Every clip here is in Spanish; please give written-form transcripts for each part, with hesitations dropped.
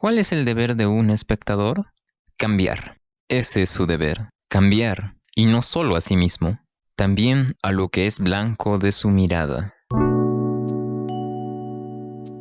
¿Cuál es el deber de un espectador? Cambiar. Ese es su deber. Cambiar. Y no solo a sí mismo, también a lo que es blanco de su mirada.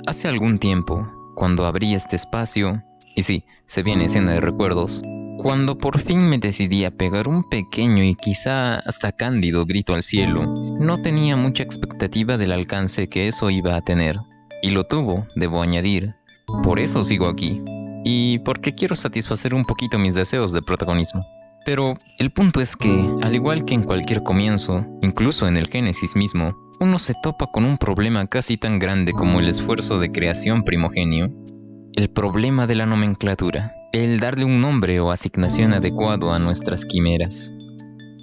Hace algún tiempo, cuando abrí este espacio, y sí, se viene escena de recuerdos, cuando por fin me decidí a pegar un pequeño y quizá hasta cándido grito al cielo, no tenía mucha expectativa del alcance que eso iba a tener. Y lo tuvo, debo añadir. Por eso sigo aquí. Y porque quiero satisfacer un poquito mis deseos de protagonismo. Pero el punto es que, al igual que en cualquier comienzo, incluso en el Génesis mismo, uno se topa con un problema casi tan grande como el esfuerzo de creación primogenio. El problema de la nomenclatura, el darle un nombre o asignación adecuado a nuestras quimeras.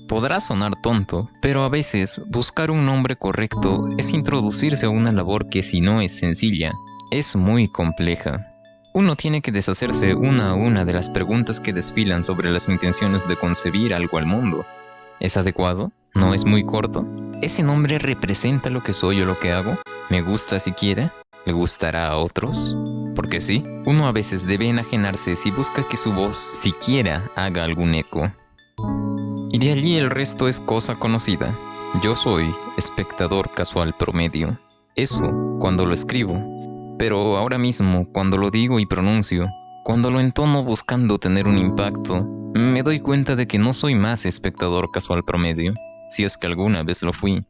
Podrá sonar tonto, pero a veces buscar un nombre correcto es introducirse a una labor que, si no es sencilla, es muy compleja. Uno tiene que deshacerse una a una de las preguntas que desfilan sobre las intenciones de concebir algo al mundo. ¿Es adecuado? ¿No es muy corto? ¿Ese nombre representa lo que soy o lo que hago? ¿Me gusta siquiera? ¿Le gustará a otros? Porque sí, uno a veces debe enajenarse si busca que su voz siquiera haga algún eco. Y de allí el resto es cosa conocida. Yo soy espectador casual promedio. Eso cuando lo escribo. Pero ahora mismo, cuando lo digo y pronuncio, cuando lo entono buscando tener un impacto, me doy cuenta de que no soy más espectador casual promedio, si es que alguna vez lo fui.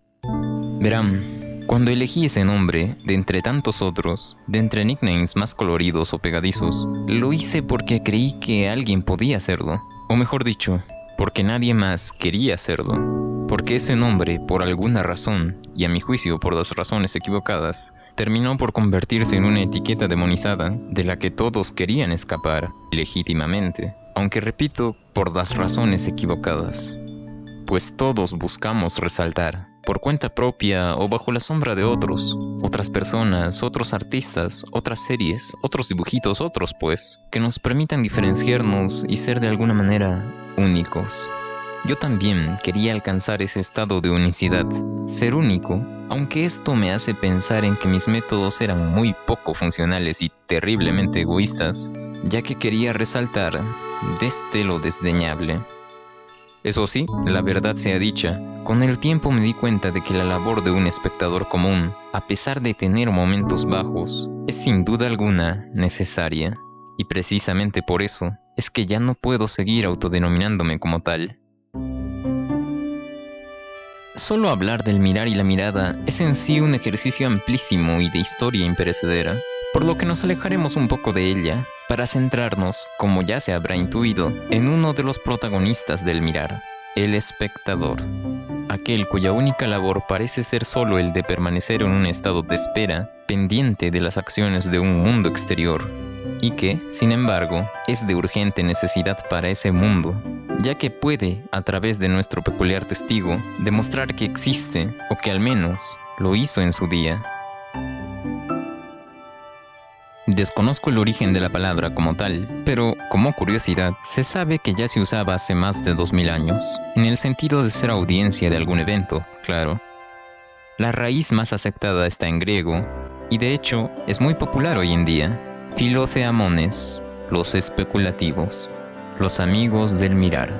Verán, cuando elegí ese nombre, de entre tantos otros, de entre nicknames más coloridos o pegadizos, lo hice porque creí que alguien podía hacerlo. O mejor dicho, porque nadie más quería hacerlo. Porque ese nombre, por alguna razón, y a mi juicio por las razones equivocadas, terminó por convertirse en una etiqueta demonizada de la que todos querían escapar, legítimamente. Aunque repito, por las razones equivocadas. Pues todos buscamos resaltar, por cuenta propia o bajo la sombra de otros, otras personas, otros artistas, otras series, otros dibujitos, otros pues, que nos permitan diferenciarnos y ser de alguna manera únicos. Yo también quería alcanzar ese estado de unicidad, ser único, aunque esto me hace pensar en que mis métodos eran muy poco funcionales y terriblemente egoístas, ya que quería resaltar desde lo desdeñable. Eso sí, la verdad sea dicha, con el tiempo me di cuenta de que la labor de un espectador común, a pesar de tener momentos bajos, es sin duda alguna necesaria. Y precisamente por eso es que ya no puedo seguir autodenominándome como tal. Solo hablar del mirar y la mirada es en sí un ejercicio amplísimo y de historia imperecedera, por lo que nos alejaremos un poco de ella para centrarnos, como ya se habrá intuido, en uno de los protagonistas del mirar, el espectador, aquel cuya única labor parece ser solo el de permanecer en un estado de espera, pendiente de las acciones de un mundo exterior, y que, sin embargo, es de urgente necesidad para ese mundo, ya que puede, a través de nuestro peculiar testigo, demostrar que existe, o que al menos lo hizo en su día. Desconozco el origen de la palabra como tal, pero como curiosidad, se sabe que ya se usaba hace más de 2000 años, en el sentido de ser audiencia de algún evento, claro. La raíz más aceptada está en griego, y de hecho es muy popular hoy en día. Philotheamones, los especulativos, los amigos del mirar.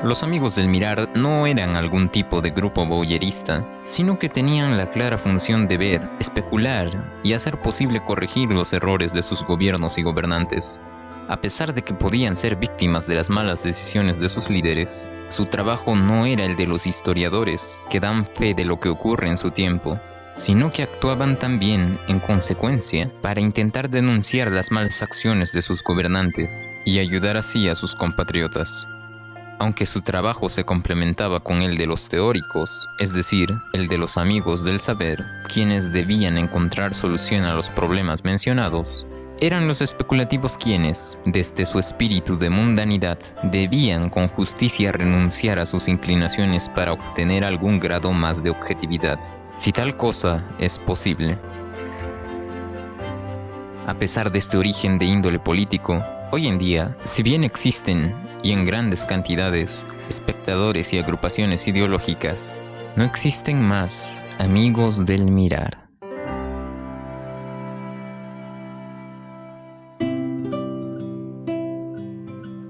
Los amigos del mirar no eran algún tipo de grupo voyerista, sino que tenían la clara función de ver, especular y hacer posible corregir los errores de sus gobiernos y gobernantes. A pesar de que podían ser víctimas de las malas decisiones de sus líderes, su trabajo no era el de los historiadores, que dan fe de lo que ocurre en su tiempo, sino que actuaban también, en consecuencia, para intentar denunciar las malas acciones de sus gobernantes y ayudar así a sus compatriotas. Aunque su trabajo se complementaba con el de los teóricos, es decir, el de los amigos del saber, quienes debían encontrar solución a los problemas mencionados, eran los especulativos quienes, desde su espíritu de mundanidad, debían con justicia renunciar a sus inclinaciones para obtener algún grado más de objetividad, si tal cosa es posible. A pesar de este origen de índole político, hoy en día, si bien existen, y en grandes cantidades, espectadores y agrupaciones ideológicas, no existen más amigos del mirar.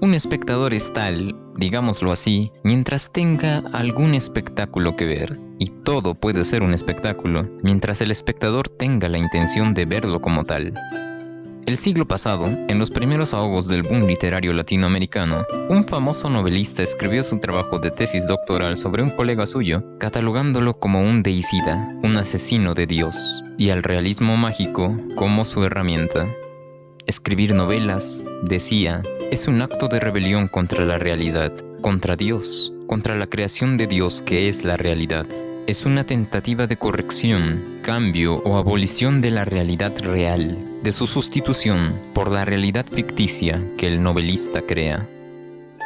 Un espectador es tal, digámoslo así, mientras tenga algún espectáculo que ver. Y todo puede ser un espectáculo, mientras el espectador tenga la intención de verlo como tal. El siglo pasado, en los primeros ahogos del boom literario latinoamericano, un famoso novelista escribió su trabajo de tesis doctoral sobre un colega suyo, catalogándolo como un deicida, un asesino de Dios, y al realismo mágico como su herramienta. Escribir novelas, decía, es un acto de rebelión contra la realidad, contra Dios, contra la creación de Dios que es la realidad. Es una tentativa de corrección, cambio o abolición de la realidad real, de su sustitución por la realidad ficticia que el novelista crea.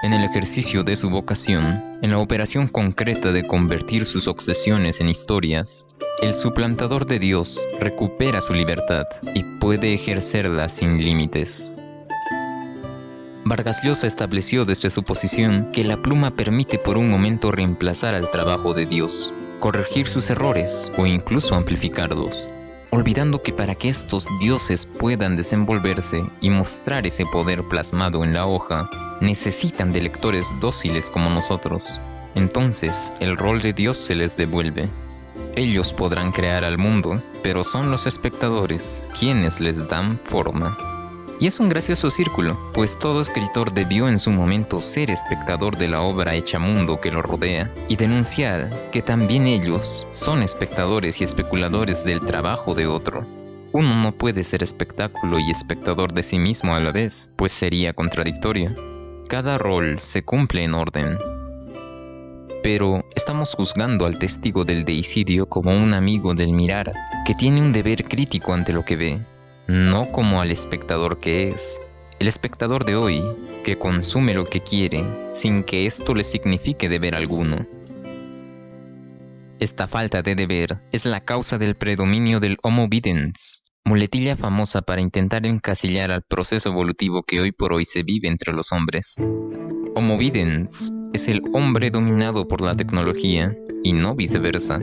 En el ejercicio de su vocación, en la operación concreta de convertir sus obsesiones en historias, el suplantador de Dios recupera su libertad y puede ejercerla sin límites. Vargas Llosa estableció desde su posición que la pluma permite por un momento reemplazar al trabajo de Dios, corregir sus errores o incluso amplificarlos, olvidando que para que estos dioses puedan desenvolverse y mostrar ese poder plasmado en la hoja, necesitan de lectores dóciles como nosotros. Entonces, el rol de Dios se les devuelve. Ellos podrán crear al mundo, pero son los espectadores quienes les dan forma. Y es un gracioso círculo, pues todo escritor debió en su momento ser espectador de la obra hecha mundo que lo rodea, y denunciar que también ellos son espectadores y especuladores del trabajo de otro. Uno no puede ser espectáculo y espectador de sí mismo a la vez, pues sería contradictorio. Cada rol se cumple en orden. Pero estamos juzgando al testigo del deicidio como un amigo del mirar, que tiene un deber crítico ante lo que ve, no como al espectador que es. El espectador de hoy, que consume lo que quiere, sin que esto le signifique deber alguno. Esta falta de deber es la causa del predominio del Homo videns, muletilla famosa para intentar encasillar al proceso evolutivo que hoy por hoy se vive entre los hombres. Homo videns es el hombre dominado por la tecnología, y no viceversa,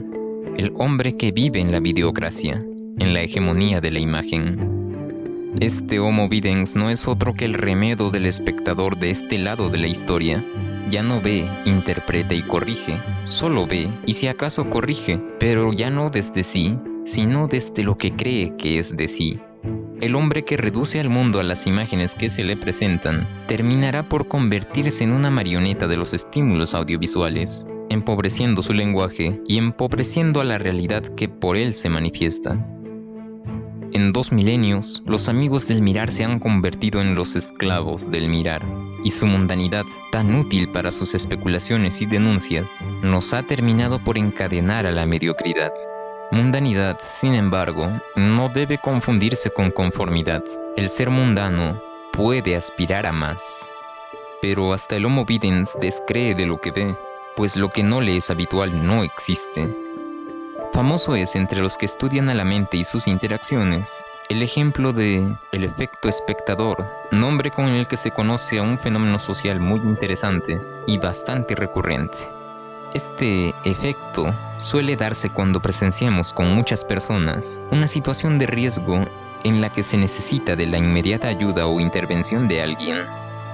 el hombre que vive en la videocracia, en la hegemonía de la imagen. Este Homo videns no es otro que el remedo del espectador de este lado de la historia. Ya no ve, interpreta y corrige, solo ve y si acaso corrige, pero ya no desde sí, sino desde lo que cree que es de sí. El hombre que reduce al mundo a las imágenes que se le presentan, terminará por convertirse en una marioneta de los estímulos audiovisuales, empobreciendo su lenguaje y empobreciendo a la realidad que por él se manifiesta. En 2 milenios, los amigos del mirar se han convertido en los esclavos del mirar, y su mundanidad, tan útil para sus especulaciones y denuncias, nos ha terminado por encadenar a la mediocridad. Mundanidad, sin embargo, no debe confundirse con conformidad. El ser mundano puede aspirar a más. Pero hasta el Homo videns descree de lo que ve, pues lo que no le es habitual no existe. Famoso es entre los que estudian a la mente y sus interacciones el ejemplo de el efecto espectador, nombre con el que se conoce a un fenómeno social muy interesante y bastante recurrente. Este efecto suele darse cuando presenciamos con muchas personas una situación de riesgo en la que se necesita de la inmediata ayuda o intervención de alguien.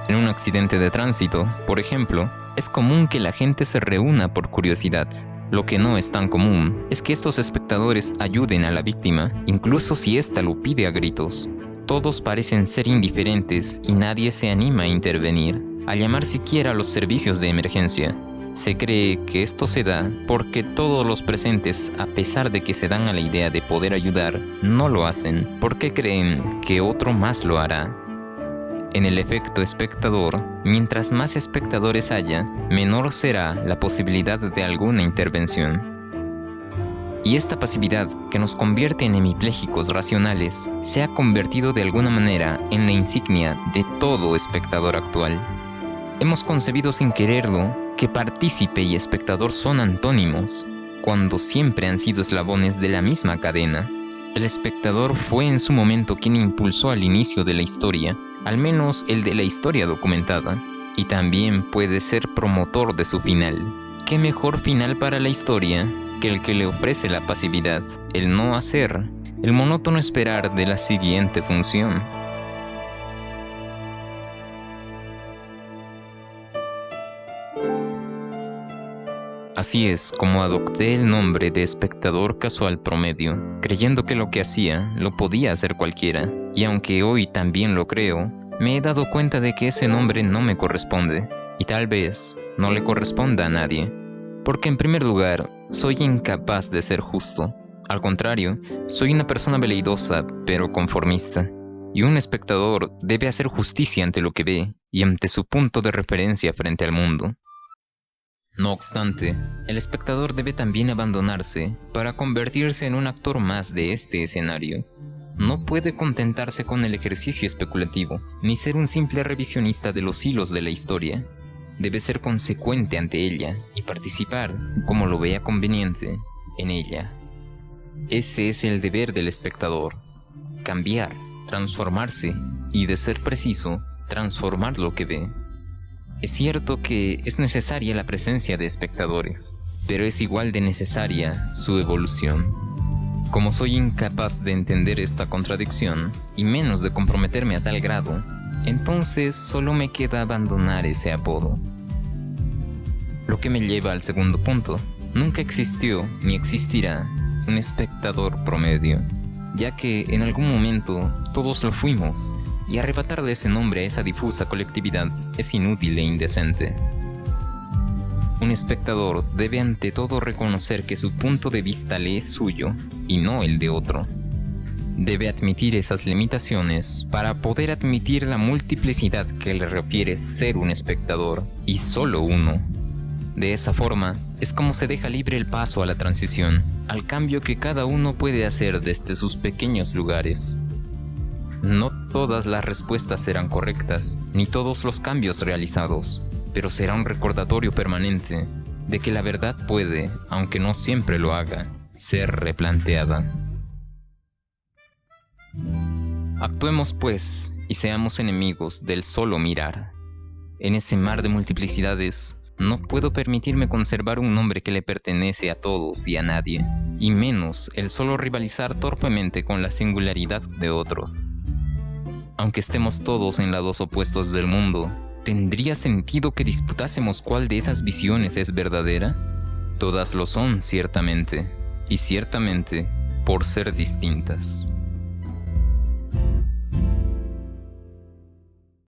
En un accidente de tránsito, por ejemplo, es común que la gente se reúna por curiosidad. Lo que no es tan común es que estos espectadores ayuden a la víctima, incluso si ésta lo pide a gritos. Todos parecen ser indiferentes y nadie se anima a intervenir, a llamar siquiera a los servicios de emergencia. Se cree que esto se da porque todos los presentes, a pesar de que se dan a la idea de poder ayudar, no lo hacen porque creen que otro más lo hará. En el efecto espectador, mientras más espectadores haya, menor será la posibilidad de alguna intervención. Y esta pasividad, que nos convierte en hemipléjicos racionales, se ha convertido de alguna manera en la insignia de todo espectador actual. Hemos concebido sin quererlo que partícipe y espectador son antónimos, cuando siempre han sido eslabones de la misma cadena. El espectador fue en su momento quien impulsó al inicio de la historia, al menos el de la historia documentada, y también puede ser promotor de su final. ¿Qué mejor final para la historia que el que le ofrece la pasividad, el no hacer, el monótono esperar de la siguiente función? Así es como adopté el nombre de espectador casual promedio, creyendo que lo que hacía lo podía hacer cualquiera, y aunque hoy también lo creo, me he dado cuenta de que ese nombre no me corresponde, y tal vez no le corresponda a nadie, porque en primer lugar, soy incapaz de ser justo. Al contrario, soy una persona veleidosa, pero conformista, y un espectador debe hacer justicia ante lo que ve y ante su punto de referencia frente al mundo. No obstante, el espectador debe también abandonarse para convertirse en un actor más de este escenario. No puede contentarse con el ejercicio especulativo, ni ser un simple revisionista de los hilos de la historia. Debe ser consecuente ante ella y participar, como lo vea conveniente, en ella. Ese es el deber del espectador: cambiar, transformarse y, de ser preciso, transformar lo que ve. Es cierto que es necesaria la presencia de espectadores, pero es igual de necesaria su evolución. Como soy incapaz de entender esta contradicción, y menos de comprometerme a tal grado, entonces solo me queda abandonar ese apodo. Lo que me lleva al segundo punto: nunca existió ni existirá un espectador promedio, ya que en algún momento todos lo fuimos, y arrebatarle ese nombre a esa difusa colectividad es inútil e indecente. Un espectador debe ante todo reconocer que su punto de vista le es suyo y no el de otro. Debe admitir esas limitaciones para poder admitir la multiplicidad que le refiere ser un espectador, y solo uno. De esa forma es como se deja libre el paso a la transición, al cambio que cada uno puede hacer desde sus pequeños lugares. No todas las respuestas serán correctas, ni todos los cambios realizados, pero será un recordatorio permanente de que la verdad puede, aunque no siempre lo haga, ser replanteada. Actuemos pues, y seamos enemigos del solo mirar. En ese mar de multiplicidades, no puedo permitirme conservar un nombre que le pertenece a todos y a nadie, y menos el solo rivalizar torpemente con la singularidad de otros. Aunque estemos todos en lados opuestos del mundo, ¿tendría sentido que disputásemos cuál de esas visiones es verdadera? Todas lo son, ciertamente, y ciertamente por ser distintas.